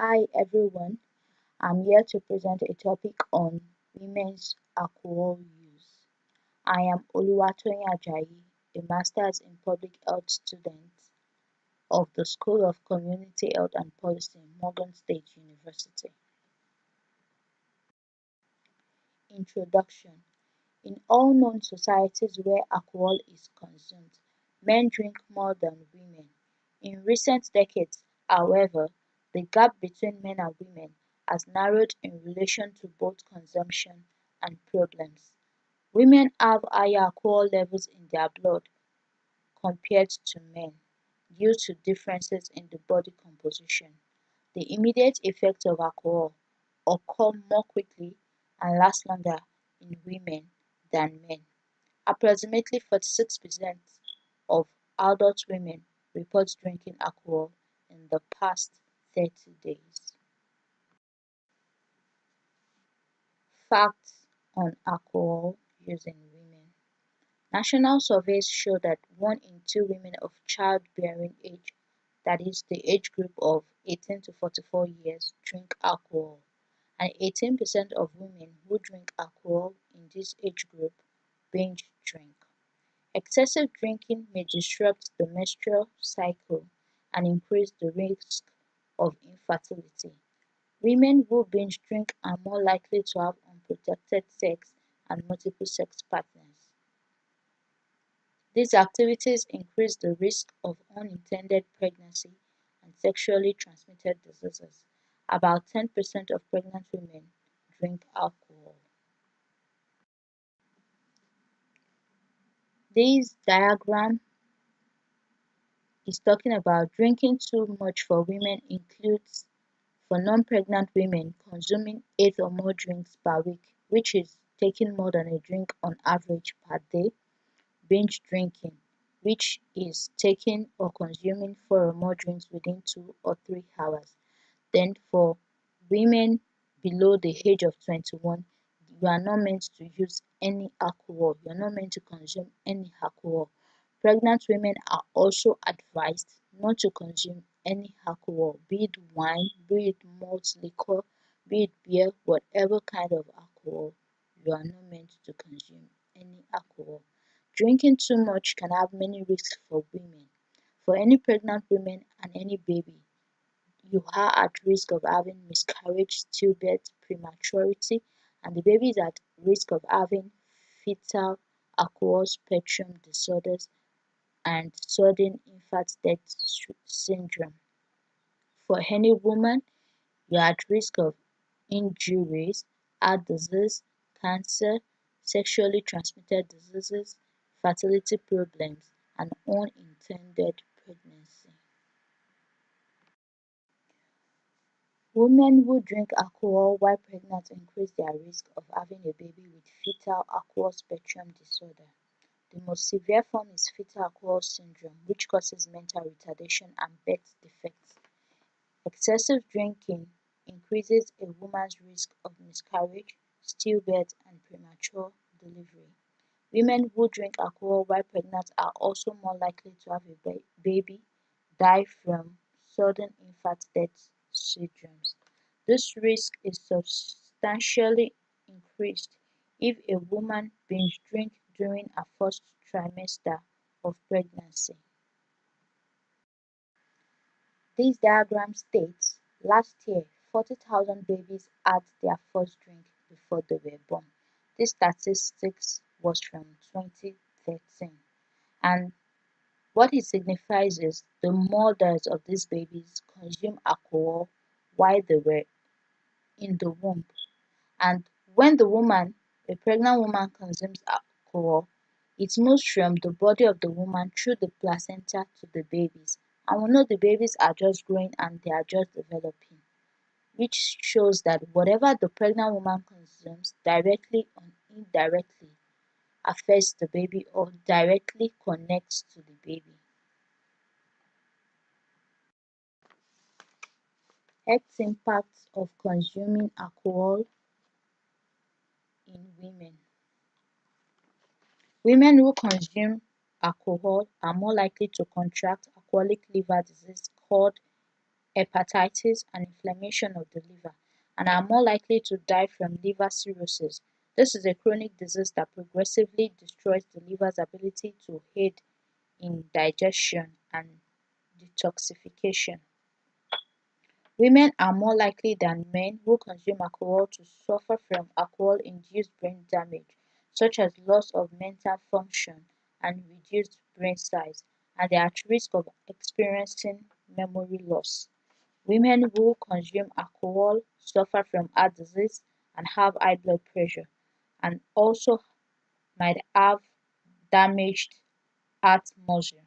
Hi everyone, I'm here to present a topic on women's alcohol use. I am Oluwatoyin Ajayi, a Masters in Public Health student of the School of Community Health and Policy, Morgan State University. Introduction. In all known societies where alcohol is consumed, men drink more than women. In recent decades, however, the gap between men and women has narrowed in relation to both consumption and problems. Women have higher alcohol levels in their blood compared to men due to differences in the body composition. The immediate effects of alcohol occur more quickly and last longer in women than men. Approximately 46% of adult women report drinking alcohol in the past 30 days. Facts on alcohol use in women. National surveys show that 1 in 2 women of childbearing age, that is, the age group of 18 to 44 years, drink alcohol, and 18% of women who drink alcohol in this age group binge drink. Excessive drinking may disrupt the menstrual cycle and increase the risk of infertility. Women who binge drink are more likely to have unprotected sex and multiple sex partners. These activities increase the risk of unintended pregnancy and sexually transmitted diseases. About 10% of pregnant women drink alcohol. This diagram is talking about drinking too much for women includes for non-pregnant women consuming 8 or more drinks per week, which is taking more than a drink on average per day. Binge drinking, which is taking or consuming 4 or more drinks within 2 or 3 hours. Then for women below the age of 21, you are not meant to use any alcohol. You are not meant to consume any alcohol. Pregnant women are also advised not to consume any alcohol, be it wine, be it malt liquor, be it beer, whatever kind of alcohol. You are not meant to consume any alcohol. Drinking too much can have many risks for women. For any pregnant women and any baby, you are at risk of having miscarriage, stillbirth, prematurity, and the baby is at risk of having fetal alcohol spectrum disorders and sudden infant death syndrome. For any woman, you are at risk of injuries, heart disease, cancer, sexually transmitted diseases, fertility problems, and unintended pregnancy. Women who drink alcohol while pregnant increase their risk of having a baby with fetal alcohol spectrum disorder. The most severe form is fetal alcohol syndrome, which causes mental retardation and birth defects. Excessive drinking increases a woman's risk of miscarriage, stillbirth, and premature delivery. Women who drink alcohol while pregnant are also more likely to have a baby die from sudden infant death syndromes. This risk is substantially increased if a woman binge drinks during her first trimester of pregnancy. This diagram states last year 40,000 babies had their first drink before they were born. This statistics was from 2013, and what it signifies is the mothers of these babies consume alcohol while they were in the womb. And when a pregnant woman consumes alcohol, it moves from the body of the woman through the placenta to the babies. And we know the babies are just growing and they are just developing, which shows that whatever the pregnant woman consumes directly or indirectly affects the baby or directly connects to the baby. Health impacts of consuming alcohol in women. Women who consume alcohol are more likely to contract alcoholic liver disease called hepatitis, and inflammation of the liver, and are more likely to die from liver cirrhosis. This is a chronic disease that progressively destroys the liver's ability to aid in digestion and detoxification. Women are more likely than men who consume alcohol to suffer from alcohol-induced brain damage, such as loss of mental function and reduced brain size, and they are at risk of experiencing memory loss. Women who consume alcohol suffer from heart disease and have high blood pressure, and also might have damaged heart muscle.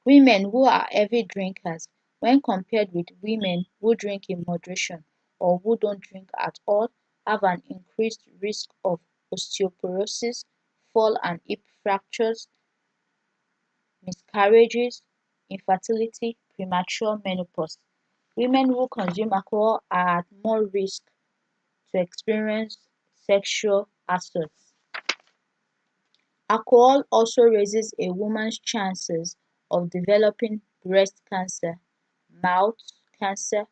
Women who are heavy drinkers, when compared with women who drink in moderation or who don't drink at all, have an increased risk of osteoporosis, fall and hip fractures, miscarriages, infertility, premature menopause. Women who consume alcohol are at more risk to experience sexual assault. Alcohol also raises a woman's chances of developing breast cancer, mouth cancer,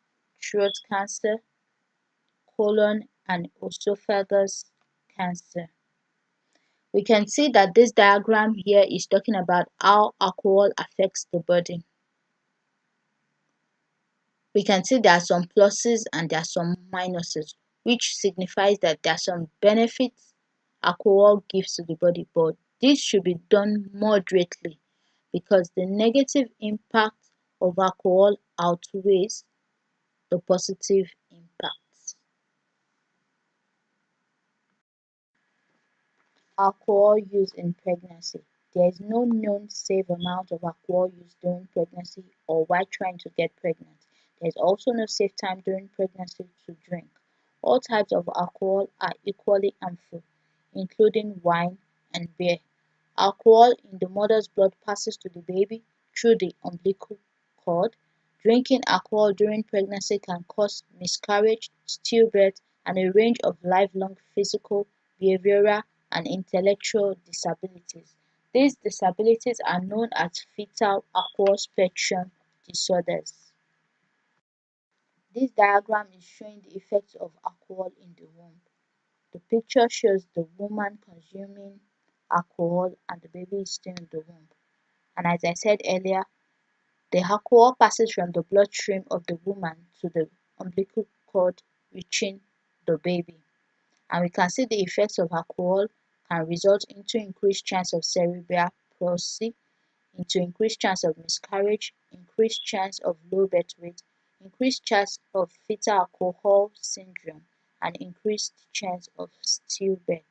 throat cancer, colon and esophagus cancer. We can see that this diagram here is talking about how alcohol affects the body. We can see there are some pluses and there are some minuses, which signifies that there are some benefits alcohol gives to the body, but this should be done moderately because the negative impact of alcohol outweighs the positive impacts. Alcohol use in pregnancy. There is no known safe amount of alcohol used during pregnancy or while trying to get pregnant. There is also no safe time during pregnancy to drink. All types of alcohol are equally harmful, including wine and beer. Alcohol in the mother's blood passes to the baby through the umbilical cord. Drinking alcohol during pregnancy can cause miscarriage, stillbirth, and a range of lifelong physical, behavioral, and intellectual disabilities. These disabilities are known as fetal alcohol spectrum disorders. This diagram is showing the effects of alcohol in the womb. The picture shows the woman consuming alcohol and the baby is still in the womb. And as I said earlier, the alcohol passes from the bloodstream of the woman to the umbilical cord reaching the baby. And we can see the effects of alcohol can result into increased chance of cerebral palsy, into increased chance of miscarriage, increased chance of low birth weight, increased chance of fetal alcohol syndrome, and increased chance of stillbirth.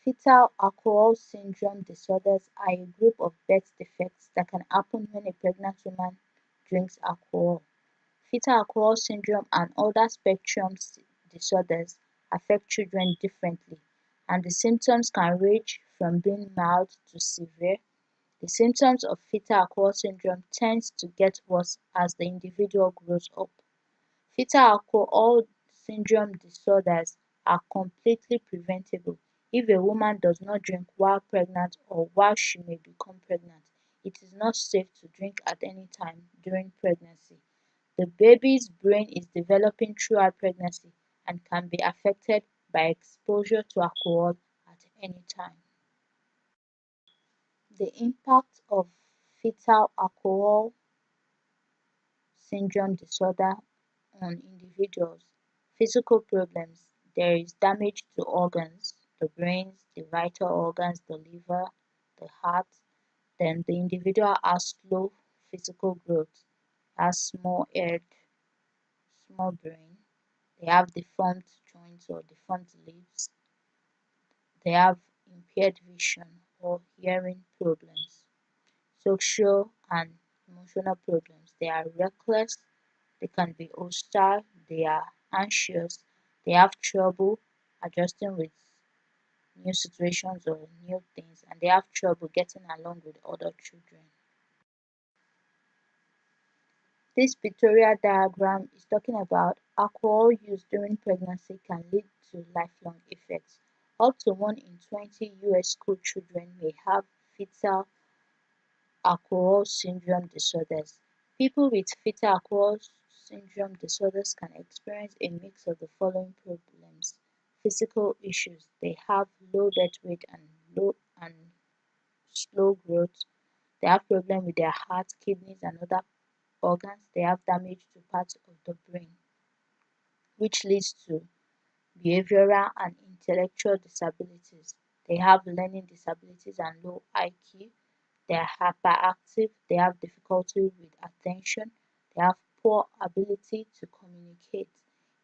Fetal alcohol syndrome disorders are a group of birth defects that can happen when a pregnant woman drinks alcohol. Fetal alcohol syndrome and other spectrum disorders affect children differently, and the symptoms can range from being mild to severe. The symptoms of fetal alcohol syndrome tends to get worse as the individual grows up. Fetal alcohol syndrome disorders are completely preventable if a woman does not drink while pregnant or while she may become pregnant. It is not safe to drink at any time during pregnancy. The baby's brain is developing throughout pregnancy and can be affected by exposure to alcohol at any time. The impact of fetal alcohol syndrome disorder on individuals. Physical problems. There is damage to organs, the brains, the vital organs, the liver, the heart. Then the individual has slow physical growth, has small head, small brain. They have deformed joints or deformed lips. They have impaired vision or hearing problems. Social and emotional problems. They are reckless, they can be hostile, they are anxious, they have trouble adjusting with new situations or new things, and they have trouble getting along with other children. This pictorial diagram is talking about alcohol use during pregnancy can lead to lifelong effects. Up to 1 in 20 US school children may have fetal alcohol syndrome disorders. People with fetal alcohol syndrome disorders can experience a mix of the following problems. Physical issues. They have low birth weight and low and slow growth. They have problems with their heart, kidneys, and other organs. They have damage to parts of the brain, which leads to behavioral and intellectual disabilities. They have learning disabilities and low IQ. They are hyperactive. They have difficulty with attention. They have poor ability to communicate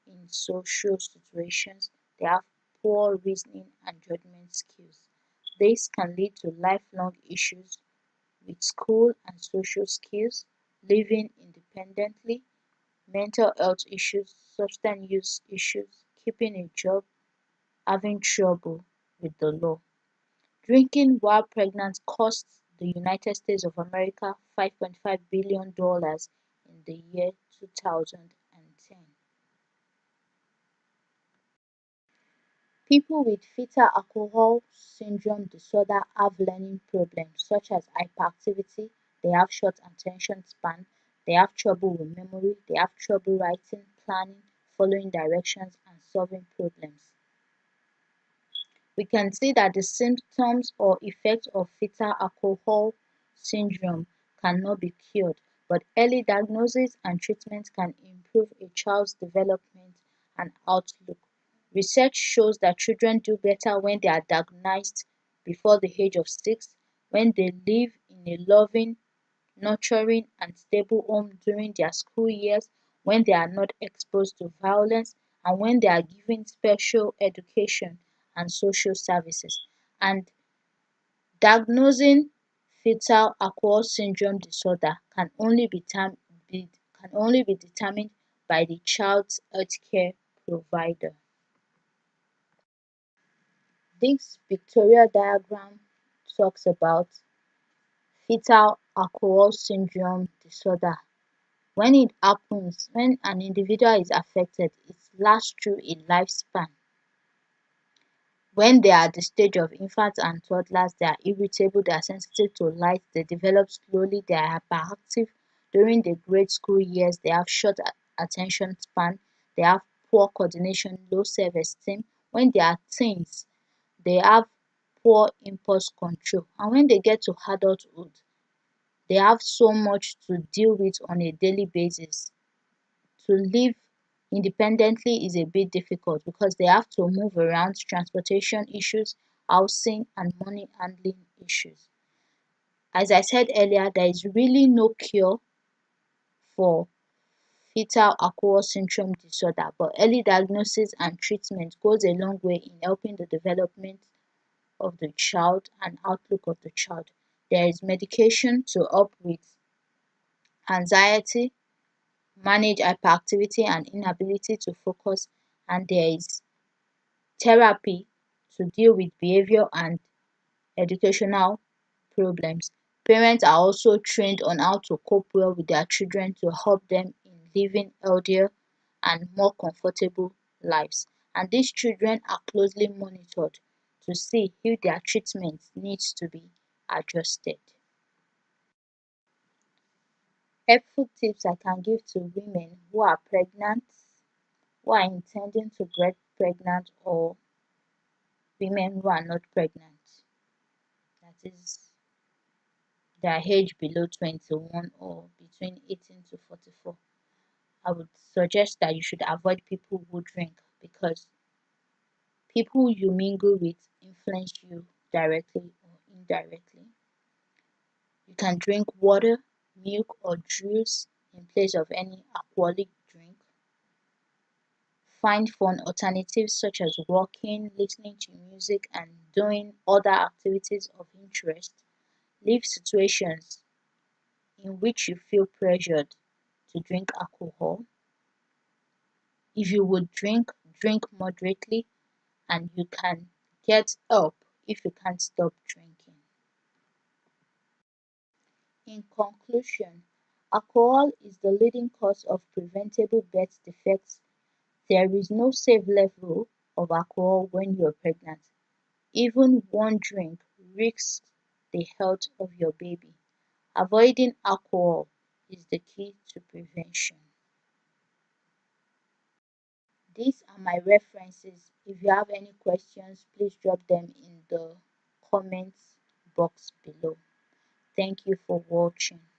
in social situations. They have poor reasoning and judgment skills. This can lead to lifelong issues with school and social skills, living independently, mental health issues, substance use issues, keeping a job, having trouble with the law. Drinking while pregnant costs the United States of America $5.5 billion in the year 2010. People with fetal alcohol syndrome disorder have learning problems such as hyperactivity, they have short attention span, they have trouble with memory, they have trouble writing, planning, following directions, and solving problems. We can see that the symptoms or effects of fetal alcohol syndrome cannot be cured, but early diagnosis and treatment can improve a child's development and outlook. Research shows that children do better when they are diagnosed before the age of 6, when they live in a loving, nurturing, and stable home during their school years, when they are not exposed to violence, and when they are given special education and social services. And diagnosing fetal alcohol syndrome disorder can only be determined by the child's healthcare provider. This pictorial diagram talks about fetal alcohol syndrome disorder. When it happens, when an individual is affected, it lasts through a lifespan. When they are at the stage of infants and toddlers, they are irritable, they are sensitive to light, they develop slowly, they are hyperactive. During the grade school years, they have short attention span, they have poor coordination, low self-esteem. When they are teens, they have poor impulse control. And when they get to adulthood, they have so much to deal with on a daily basis. To live independently is a bit difficult because they have to move around, transportation issues, housing, and money handling issues. As I said earlier, there is really no cure for fetal alcohol syndrome disorder, but early diagnosis and treatment goes a long way in helping the development of the child and outlook of the child. There is medication to help with anxiety, manage hyperactivity and inability to focus, and there is therapy to deal with behavior and educational problems. Parents are also trained on how to cope well with their children to help them in living healthier and more comfortable lives. And these children are closely monitored to see if their treatment needs to be adjusted. Helpful tips I can give to women who are pregnant, who are intending to get pregnant, or women who are not pregnant, that is their age below 21 or between 18 to 44. I would suggest that you should avoid people who drink because people you mingle with influence you directly or indirectly. You can drink water, milk, or juice in place of any alcoholic drink. Find fun alternatives such as walking, listening to music, and doing other activities of interest. Leave situations in which you feel pressured to drink alcohol. If you would drink, drink moderately, and you can get help if you can't stop drinking. In conclusion, alcohol is the leading cause of preventable birth defects. There is no safe level of alcohol when you're pregnant. Even one drink risks the health of your baby. Avoiding alcohol is the key to prevention. These are my references. If you have any questions, please drop them in the comments box below. Thank you for watching.